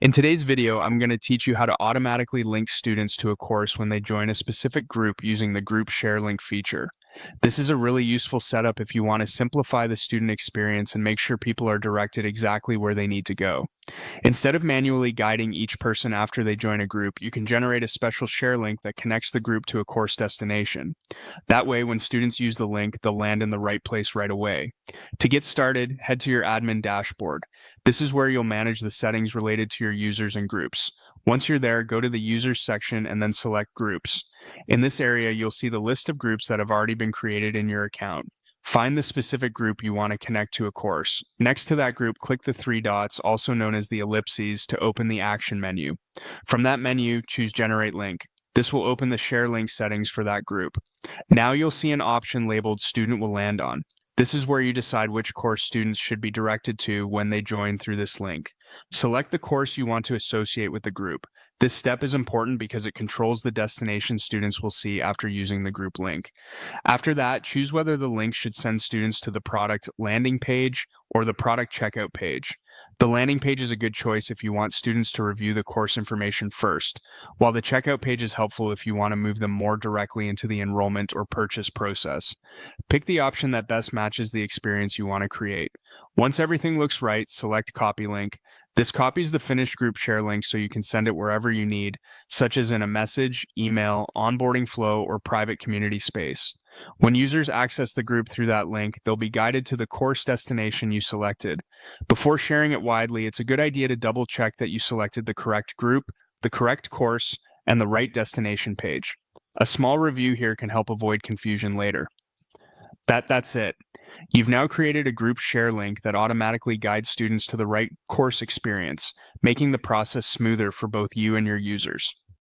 In today's video, I'm going to teach you how to automatically link students to a course when they join a specific group using the group share link feature. This is a really useful setup if you want to simplify the student experience and make sure people are directed exactly where they need to go. Instead of manually guiding each person after they join a group, you can generate a special share link that connects the group to a course destination. That way, when students use the link, they'll land in the right place right away. To get started, head to your admin dashboard. This is where you'll manage the settings related to your users and groups. Once you're there, go to the Users section and then select Groups. In this area, you'll see the list of groups that have already been created in your account. Find the specific group you want to connect to a course. Next to that group, click the three dots, also known as the ellipses, to open the Action menu. From that menu, choose Generate Link. This will open the share link settings for that group. Now you'll see an option labeled Student Will Land On. This is where you decide which course students should be directed to when they join through this link. Select the course you want to associate with the group. This step is important because it controls the destination students will see after using the group link. After that, choose whether the link should send students to the product landing page or the product checkout page. The landing page is a good choice if you want students to review the course information first, while the checkout page is helpful if you want to move them more directly into the enrollment or purchase process. Pick the option that best matches the experience you want to create. Once everything looks right, select Copy Link. This copies the finished group share link so you can send it wherever you need, such as in a message, email, onboarding flow, or private community space. When users access the group through that link, they'll be guided to the course destination you selected. Before sharing it widely, it's a good idea to double check that you selected the correct group, the correct course, and the right destination page. A small review here can help avoid confusion later. That's it. You've now created a group share link that automatically guides students to the right course experience, making the process smoother for both you and your users.